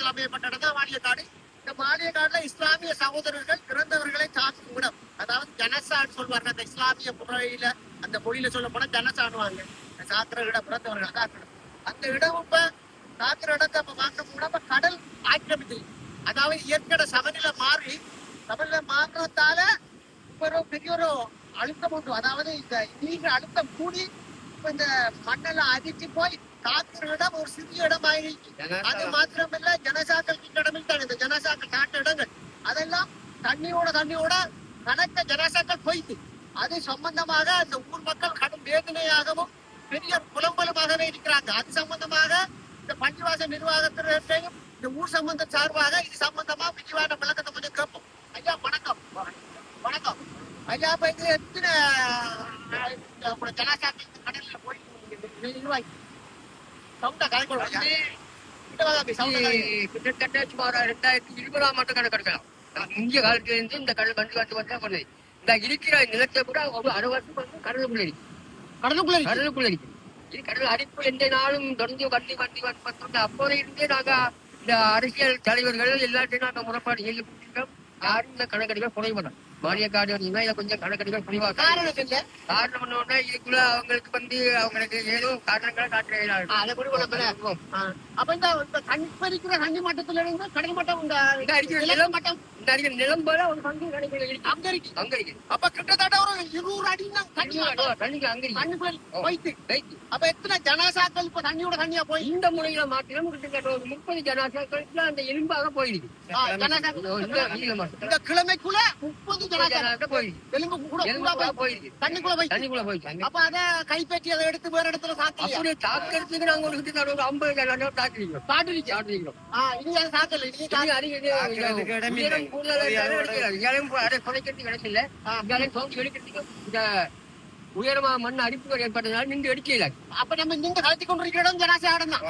காலத்தில் அமையப்பட்ட இடம் தான் மாளிகைக்காடு. இந்த மாளிகைக்காடுல இஸ்லாமிய சகோதரர்கள் இறந்தவர்களை தாக்கும் இடம், அதாவது ஜனசான்னு சொல்வாங்க. அந்த இஸ்லாமிய முறையில அந்த மொழியில சொல்ல போனா ஜனசானுவாங்க. சாக்கிற இடம், பிறந்தவர்களை தாக்குற அந்த இடம். இப்ப தாக்குற இடத்தை அப்ப பார்க்கணும்னா இப்ப கடல் ஆக்கிரமித்து, அதாவது இயற்கையோட சமநிலை மாறி சமநிலை மாற்றத்தால இப்ப ஒரு பெரிய ஒரு அழுத்தம் உண்டு. அதாவது இந்த நீர் அழுத்தம் கூடி இப்ப இந்த மண்ணெல்லாம் அரிச்சு போய் தாக்குற இடம் ஒரு சிறிய இடம் ஆயிடுச்சு. அது மாத்திரமில்ல, ஜனசாக்கள் இடமில் தான் இந்த ஜனசாக்கள் காட்ட இடங்கள் அதெல்லாம் தண்ணியோட கணக்க ஜனசாக்கள் போயிட்டு அது சம்பந்தமாக அந்த ஊர் மக்கள் கடும் வேதனையாகவும் பெரிய புலம்பலுமாகவே இருக்கிறாங்க. அது சம்பந்தமாக இந்த பள்ளிவாசல் நிர்வாகத்தினரையும் இந்த ஊர் சம்பந்த சார்பாக இது சம்பந்தமா விரிவான விளக்கத்தை கொஞ்சம் கேட்போம். ஐயா வணக்கம். வணக்கம் ஐயா. இப்ப இது எத்தனை ஜனசாக்கள் கடல்ல போய் நிர்வாகி கிட்டத்தட்ட சுமார் 2020 ஆண்டு கணக்கெடுக்கலாம். இந்திய காலத்துல இருந்து இந்த கடல் வந்து பண்ணுது. இந்த இருக்கிற நிலத்தை கூட ஒரு 60 வருஷம் வந்து கடலுக்குள்ள இருக்கு. இது கடல் அரிப்பு எந்த நாளும் தொடர்ந்து வந்து அப்போது இருந்தே நாங்க இந்த அரசியல் தலைவர்கள் எல்லாத்தையும் நாங்க முறைப்பாடு செய்ய கொடுத்துருக்கோம். யாரும் இந்த கணக்கெடுக்க குறைவாங்க. மானியக்காடு வந்தீங்கன்னா இதை கொஞ்சம் கணக்கெடுக்க குறைவாக காரணம் பண்ணோம்னா இதுக்குள்ள அவங்களுக்கு வந்து அவங்களுக்கு ஏதோ காரணங்களை காட்டுறாங்க. அப்ப இந்த தனிப்பறிக்கிற தண்ணி மட்டத்துல இருந்து கடல் மட்டம் அடிக்கிற நிலம் மட்டம் நிலம் போல ஒரு பங்கு அங்க இருக்கு. அப்ப கிட்டத்தட்ட ஒரு 200 அடி அப்ப எத்தனை ஜனாசாக்கள் இப்ப தண்ணியா போய் இந்த முறையில மாத்திரம் கிட்டத்தட்ட ஒரு 30 ஜனாசாக்கள் அந்த எலும்பாக போயிருக்கு. இந்த கிழமைக்குள்ள 30 தண்ணிக்குள்ள போயிருக்கு. அப்ப அத கைப்பற்றி அதை எடுத்து வேற இடத்துல அப்படியே தாக்கிறதுக்கு நாங்க ஒரு 50 ஜனாசாக்கள் தாக்கிருக்கோம். உயரமா மண் அடிப்புகள் ஏற்பட்டதுனால நின்று எடுக்கல. அப்ப நம்ம நீங்க கலத்தி கொண்டிருக்கிற இடம் ஜனாசி ஆடம் தான்.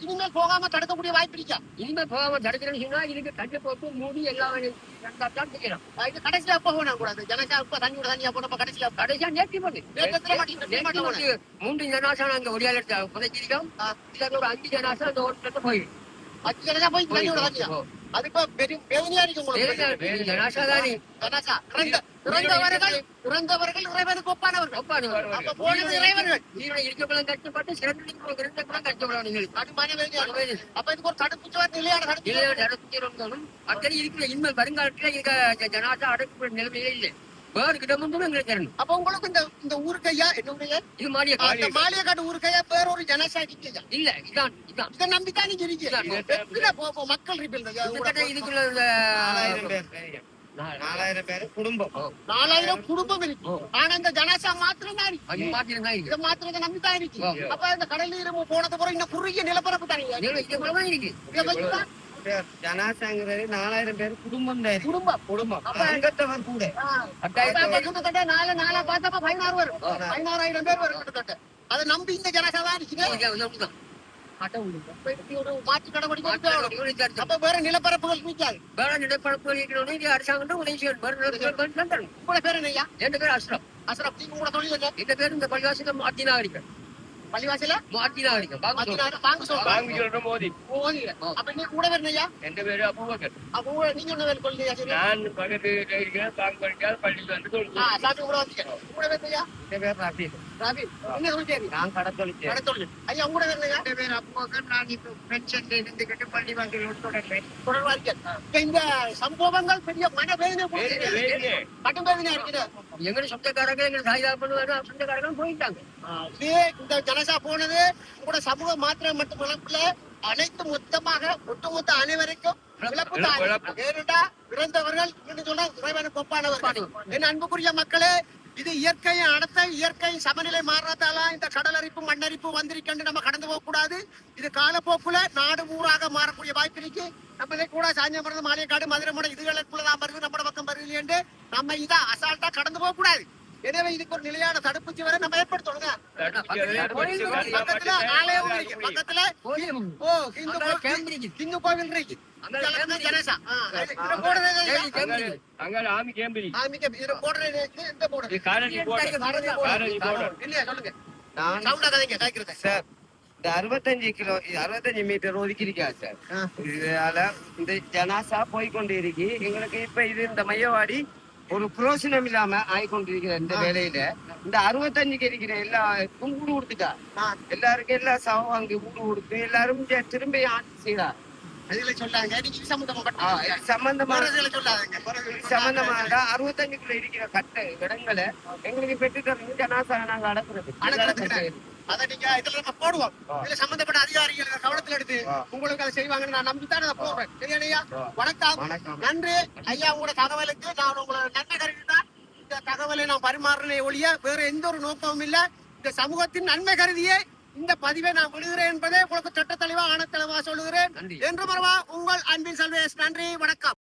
இனிமேல் போகாம தடுக்கக்கூடிய வாய்ப்பு இருக்கா? இனிமேல் போகாம தடுக்கிறேன்னு சொன்னா இதுக்கு தண்ணி போட்டு மூடி எல்லாம் செய்யணும். இது கடைசியா போகணும் கூடாது. ஜனசா இப்ப தண்ணியா போனப்ப கடைசியா நேர்த்தி போட்டு 3 ஜனாசா நாங்க ஒடியால புதைச்சிருக்கோம். ஒரு 5 ஜனாசா அந்த ஓட்டத்தை போயிடும். 5 ஜனாசா போய் தண்ணியோட தண்ணியா அது இப்ப பெரும் வேதனையா இருக்கும். இறந்தவர்கள் இறைவனுக்கு ஒப்பானவர்கள். அப்ப போனது இறைவர்கள் கஷ்டப்பட்டு சிறந்த கஷ்டப்படும். அப்ப இதுக்கு ஒரு தடுப்பு நிலையான தடுப்பு அத்தனை இருக்கிற இனிமேல் வருங்காலத்துல இருக்க ஜனாசா அடக்கு நிலைமையே இல்லை. வேறு கிட்டமும் எங்களுக்கு தரணும். அப்ப உங்களுக்கு இந்த ஊருக்கையா என்னுடைய இது மாளிகைக்காடு ஊருக்கையா வேற ஒரு ஜனசா இருக்கையா? இல்ல இதான் இதை நம்பித்தான் நீங்க இருக்கீங்க. மக்கள் இதுக்குள்ள 4000 பேரு குடும்பம் 4000 குடும்பம் இருக்கு. ஆனா இந்த ஜனசா மாத்திரம் தான் இருக்கு. இதை மாத்திரத்தை நம்பித்தான் இருக்கு. அப்ப இந்த கடல் நீர் போனது பிறகு இந்த குறுகிய நிலப்பரப்பு தான் இருக்கு. ஜனாசாங்கிறது 4000 பேர் குடும்பம் குடும்பம் அங்கத்தவர் கூட கிட்டத்தட்ட 4 பார்த்தப்ப 16,000 பேர் வரும் கிட்டத்தட்ட. அதை நம்பி இந்த ஜனசா தான் இருக்கு. மாற்று நடவடிக்கை அப்ப வேற நிலப்பரப்புகள் நிற்காது. வேற நிலப்பரப்புகள் அரசாங்கம் உதவி செய்யணும். உங்களோட பேர் என்னையா? என் பேர் அஸ்ரப். அஸ்ரப், நீங்க உங்களோட தொழில் என்ன? இந்த பேர் இந்த பள்ளிவாசல மாத்தினாரிக்க. பள்ளிவாசல மாத்தினாரிக்க அப்ப நீ கூட வரணையா? என் பேரு அபூபக்கர். அப்ப நீங்க என்ன வேலை கொள்ளையா? நான் பக்கத்து இருக்கிறேன். பள்ளிக்கு வந்து சாமி கூட வந்தீங்க. கூட வரணையா? என் பேர் ராபி. என்ன சொல்லிட்டே? நான் கடத்தொழில். ஐயா உங்களோட வரணையா? என் பேர் அபூபக்கர். நான் இப்ப பென்ஷன்ல இருந்துகிட்டு பள்ளிவாசல் தொடர்பேன். இந்த சம்பவங்கள் பெரிய மனவேதனை கடும் வேதனையா இருக்குது. எங்க சொந்தக்காரங்க எங்க சாய்தா பண்ணுவாங்க. சொந்தக்காரங்க போயிட்டாங்க. இந்த ஜனசா போனது கூட சமூக மாத்திரம் மட்டுமல்ல, அனைத்து ஒட்டுமொத்த அனைவருக்கும் இறந்தவர்கள் இறைவனுக்கு ஒப்பானவர்கள். என் அன்புக்குரிய மக்களே, இது இயற்கையை அடத்த இயற்கை சமநிலை மாறுறதால இந்த கடல் அரிப்பு மண்ணரிப்பு வந்திருக்கேன்னு நம்ம கடந்து போக கூடாது. இது காலப்போக்குல நாடு ஊராக மாறக்கூடிய வாய்ப்பு இருக்கு. நம்ம கூட சாஞ்சமரம் மாளிகைக்காடு மதுரை இதுகளுக்குள்ளதான் வருது, நம்ம பக்கம் வருது என்று நம்ம இதை அசால்ட்டா கடந்து போக கூடாது. எனவே இதுக்கு ஒரு நிலையான தடுப்பூசி வரை நம்ம ஏற்படுத்தணுங்க. பக்கத்துல ஆலயம் இருக்கு, பக்கத்துல இந்து கோவில் இருக்கு. ஜனசா இதுல போடுறது இதுல போடுறது எந்த போடுறது இல்லையா சொல்லுங்க. சவுண்டா கதைங்க கேட்கறது சார். இந்த 65 மீட்டர் ஒதுக்கிருக்கா சார். இதனால இந்த ஜனாசா போய்கொண்டு இருக்கு. எங்களுக்கு இப்ப இது இந்த மையவாடி ஒரு புரோசனம் இல்லாம ஆயிக்கொண்டிருக்கிற இந்த வேலையில இந்த 65க்கு இருக்கிற எல்லாருக்கும் ஊடு கொடுத்துட்டா. எல்லாருக்கும் எல்லா சவம் அங்கு ஊடு கொடுத்து எல்லாரும் திரும்ப ஆட்சி செய்யறார். அதுல சொல்லாங்க நீங்க சம்பந்தமா சம்பந்தமான சொல்லாங்க. சம்பந்தமாக 65க்குள்ள இருக்கிற கட்ட இடங்களை எங்களுக்கு பெற்று தரணும். ஜனாசா நாங்க அடக்குறது. அதை நீங்க இதுல நம்ம போடுவோம். இதுல சம்பந்தப்பட்ட அதிகாரிகள் கவனத்துல எடுத்து உங்களுக்கு அதை செய்வாங்கன்னு நான் நம்பித்தான் அதை போடுறேன். சரியா? வணக்கம், நன்றி ஐயா. உங்களோட தகவலுக்கு நான் உங்களை நன்மை கருதிதான் இந்த தகவலை நான் பரிமாறினே ஒழிய வேற எந்த ஒரு நோக்கமும் இல்ல. இந்த சமூகத்தின் நன்மை கருதியே இந்த பதிவை நான் விடுகிறேன் என்பதை உங்களுக்கு சட்ட தெளிவா ஆணத்தளவா சொல்லுகிறேன். என்று மறவா உங்கள் அன்பின் செல்வேஷ். நன்றி, வணக்கம்.